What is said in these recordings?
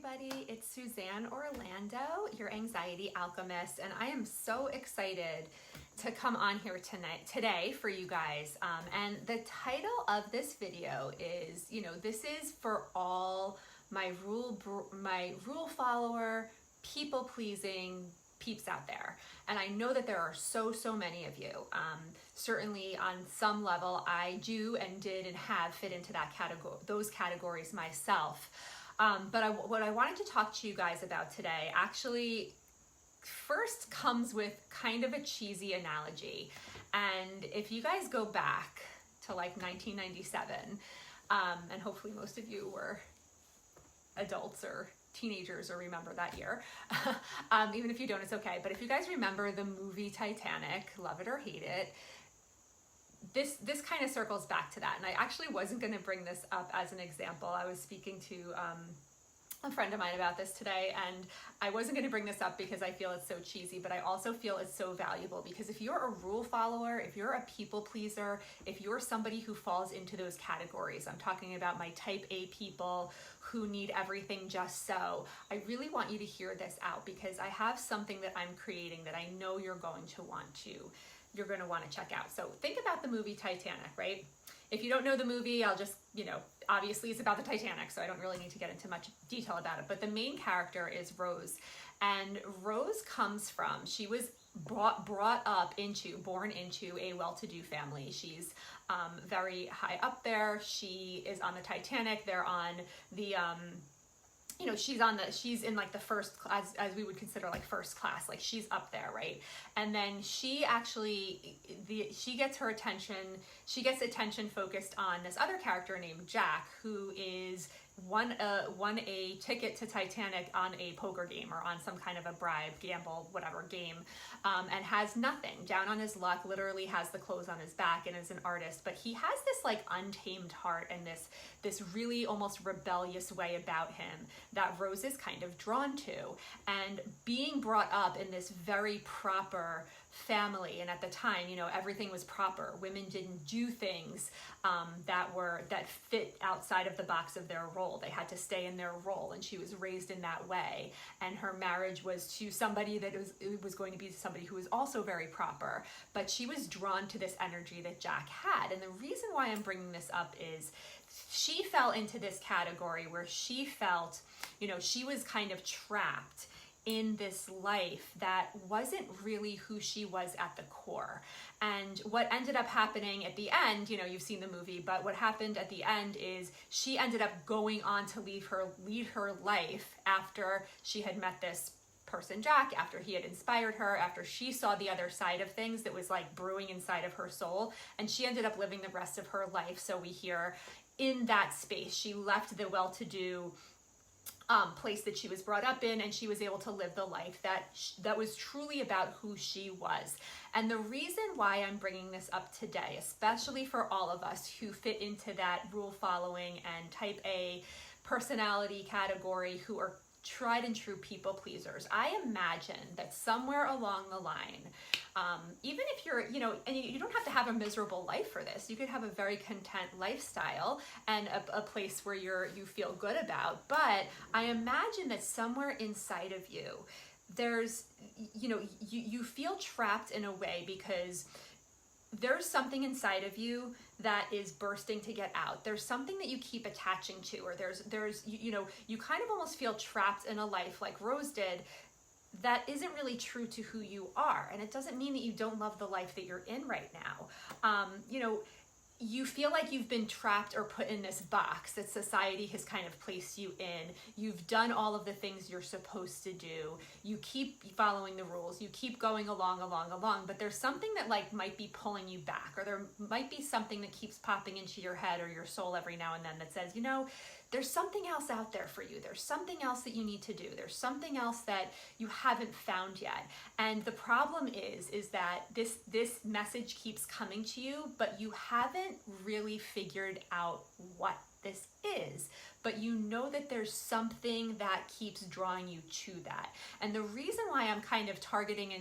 everybody, it's Suzanne Orlando, your anxiety alchemist, and I am so excited to come on here today for you guys. And the title of this video is, this is for all my rule follower, people pleasing peeps out there. And I know that there are so many of you. Certainly on some level, I do and did and have fit into that those categories myself. But what I wanted to talk to you guys about today actually first comes with kind of a cheesy analogy. And if you guys go back to like 1997, and hopefully most of you were adults or teenagers or remember that year, even if you don't, it's okay. But if you guys remember the movie Titanic, love it or hate it, this kind of circles back to that. And I actually wasn't going to bring this up as an example. I was speaking to a friend of mine about this today, and I wasn't going to bring this up because I feel it's so cheesy, but I also feel it's so valuable because if you're a rule follower, if you're a people pleaser, if you're somebody who falls into those categories, I'm talking about my type A people who need everything just so, I really want you to hear this out because I have something that I'm creating that I know you're going to want to check out. So think about the movie Titanic, right? If you don't know the movie, I'll just, obviously it's about the Titanic, so I don't really need to get into much detail about it. But the main character is Rose. And Rose comes from, she was born into a well-to-do family. She's very high up there. She is on the Titanic. They're on the, she's in like the first class, as we would consider like first class, like she's up there, right? And then she gets attention focused on this other character named Jack, who is won a ticket to Titanic on a poker game or on some kind of a bribe, gamble, whatever game, and has nothing, down on his luck, literally has the clothes on his back and is an artist, but he has this like untamed heart and this really almost rebellious way about him that Rose is kind of drawn to. And being brought up in this very proper family, and at the time, everything was proper. Women didn't do things that fit outside of the box of their role. They had to stay in their role, and she was raised in that way. And her marriage was to somebody that was going to be somebody who was also very proper. But she was drawn to this energy that Jack had. And the reason why I'm bringing this up is she fell into this category where she felt, she was kind of trapped in this life that wasn't really who she was at the core. And what ended up happening at the end, you've seen the movie, but what happened at the end is she ended up going on to lead her life after she had met this person, Jack, after he had inspired her, after she saw the other side of things that was like brewing inside of her soul, and she ended up living the rest of her life. So we hear in that space, she left the well-to-do place that she was brought up in, and she was able to live the life that was truly about who she was. And the reason why I'm bringing this up today, especially for all of us who fit into that rule following and type A personality category, who are tried and true people pleasers, I imagine that somewhere along the line, even if you're, and you don't have to have a miserable life for this. You could have a very content lifestyle and a place where you feel good about. But I imagine that somewhere inside of you, there's, you feel trapped in a way because there's something inside of you that is bursting to get out. There's something that you keep attaching to, or there's you kind of almost feel trapped in a life like Rose did that isn't really true to who you are. And it doesn't mean that you don't love the life that you're in right now. You feel like you've been trapped or put in this box that society has kind of placed you in. You've done all of the things you're supposed to do. You keep following the rules. You keep going along, but there's something that like might be pulling you back, or there might be something that keeps popping into your head or your soul every now and then that says, there's something else out there for you. There's something else that you need to do. There's something else that you haven't found yet. And the problem is that this message keeps coming to you, but you haven't really figured out what this is. But you know that there's something that keeps drawing you to that. And the reason why I'm kind of targeting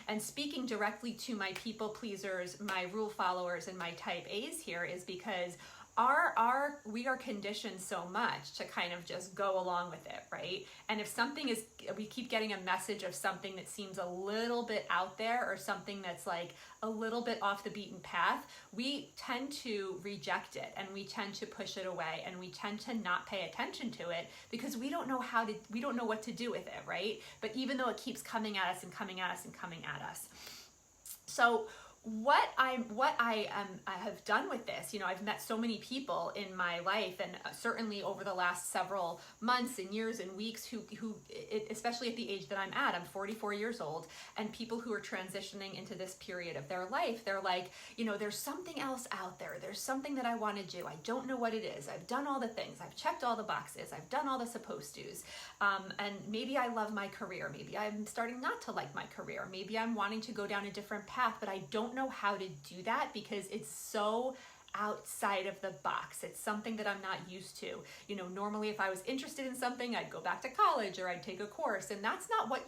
and speaking directly to my people pleasers, my rule followers, and my type A's here is because we are conditioned so much to kind of just go along with it, right? And if something is, we keep getting a message of something that seems a little bit out there, or something that's like a little bit off the beaten path, we tend to reject it, and we tend to push it away, and we tend to not pay attention to it because we don't know what to do with it, right? But even though it keeps coming at us and coming at us and coming at us. So what I have done with this, I've met so many people in my life, and certainly over the last several months and years and weeks, who especially at the age that I'm 44 years old, and people who are transitioning into this period of their life, they're like, there's something else out there. There's something that I want to do. I don't know what it is. I've done all the things. I've checked all the boxes. I've done all the supposed to's. And maybe I love my career. Maybe I'm starting not to like my career. Maybe I'm wanting to go down a different path, but I don't know how to do that because it's so outside of the box. It's something that I'm not used to. Normally if I was interested in something, I'd go back to college or I'd take a course, and that's not where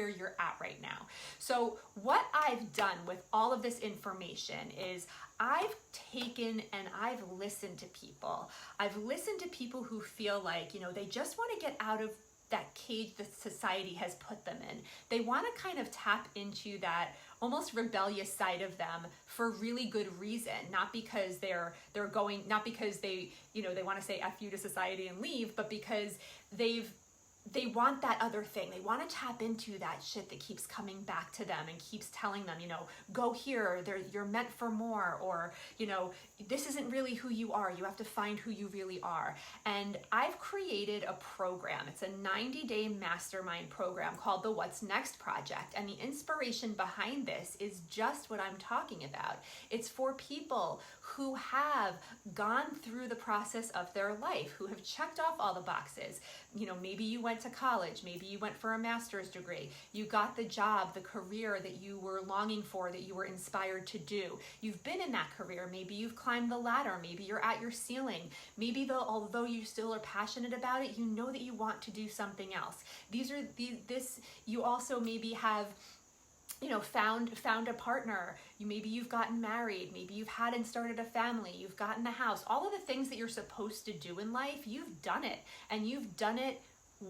you're at right now. So what I've done with all of this information is I've taken and I've listened to people. I've listened to people who feel like, they just want to get out of that cage that society has put them in. They want to kind of tap into that almost rebellious side of them for really good reason, not because not because they want to say F you to society and leave, but because they want that other thing. They want to tap into that shit that keeps coming back to them and keeps telling them, go here, you're meant for more, or, this isn't really who you are. You have to find who you really are. And I've created a program. It's a 90-day mastermind program called the What's Next Project. And the inspiration behind this is just what I'm talking about. It's for people who have gone through the process of their life, who have checked off all the boxes. Maybe you went to college, maybe you went for a master's degree, you got the job, the career that you were longing for, that you were inspired to do. You've been in that career, maybe you've climbed the ladder, maybe you're at your ceiling, maybe although you still are passionate about it, you know that you want to do something else. You also maybe have found a partner. Maybe you've gotten married, maybe you've had and started a family, you've gotten a house. All of the things that you're supposed to do in life, you've done it, and you've done it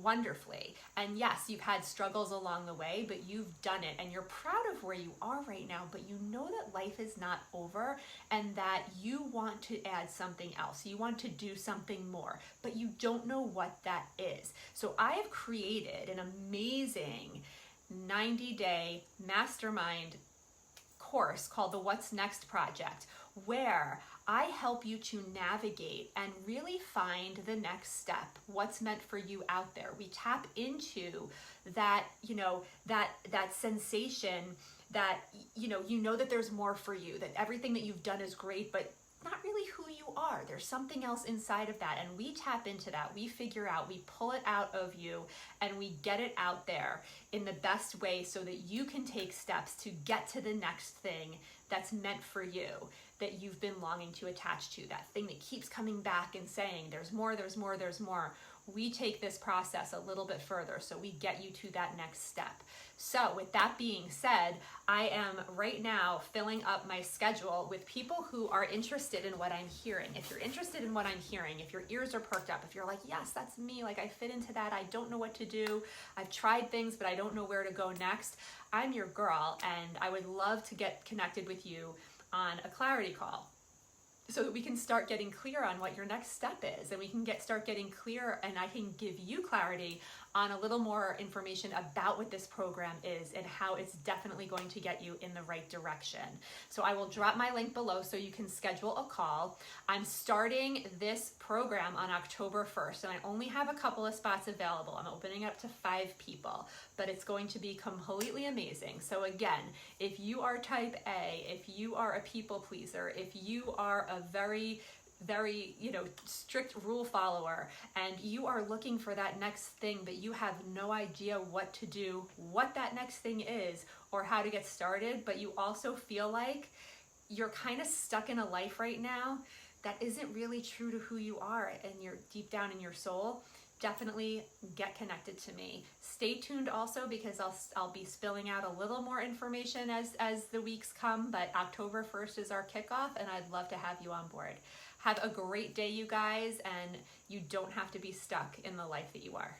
wonderfully. And yes, you've had struggles along the way, but you've done it, and you're proud of where you are right now, but you know that life is not over, and that you want to add something else. You want to do something more, but you don't know what that is. So I have created an amazing 90-day mastermind course called the What's Next Project, where I help you to navigate and really find the next step, what's meant for you out there. We tap into that, that sensation that, that there's more for you, that everything that you've done is great, but not really who you are. There's something else inside of that, and we tap into that. We figure out, we pull it out of you, and we get it out there in the best way so that you can take steps to get to the next thing that's meant for you, that you've been longing to attach to, that thing that keeps coming back and saying, there's more, there's more, there's more. We take this process a little bit further, so we get you to that next step. So with that being said, I am right now filling up my schedule with people who are interested in what I'm hearing. If you're interested in what I'm hearing, if your ears are perked up, if you're like, yes, that's me, like I fit into that, I don't know what to do, I've tried things, but I don't know where to go next, I'm your girl, and I would love to get connected with you on a clarity call, so that we can start getting clear on what your next step is, and we can start getting clear, and I can give you clarity on a little more information about what this program is and how it's definitely going to get you in the right direction. So I will drop my link below so you can schedule a call. I'm starting this program on October 1st, and I only have a couple of spots available. I'm opening up to 5 people, but it's going to be completely amazing. So again, if you are type A, if you are a people pleaser, if you are a very strict rule follower, and you are looking for that next thing, but you have no idea what to do, what that next thing is, or how to get started, but you also feel like you're kind of stuck in a life right now that isn't really true to who you are and you're deep down in your soul, definitely get connected to me. Stay tuned also, because I'll be spilling out a little more information as the weeks come, but October 1st is our kickoff, and I'd love to have you on board. Have a great day, you guys, and you don't have to be stuck in the life that you are.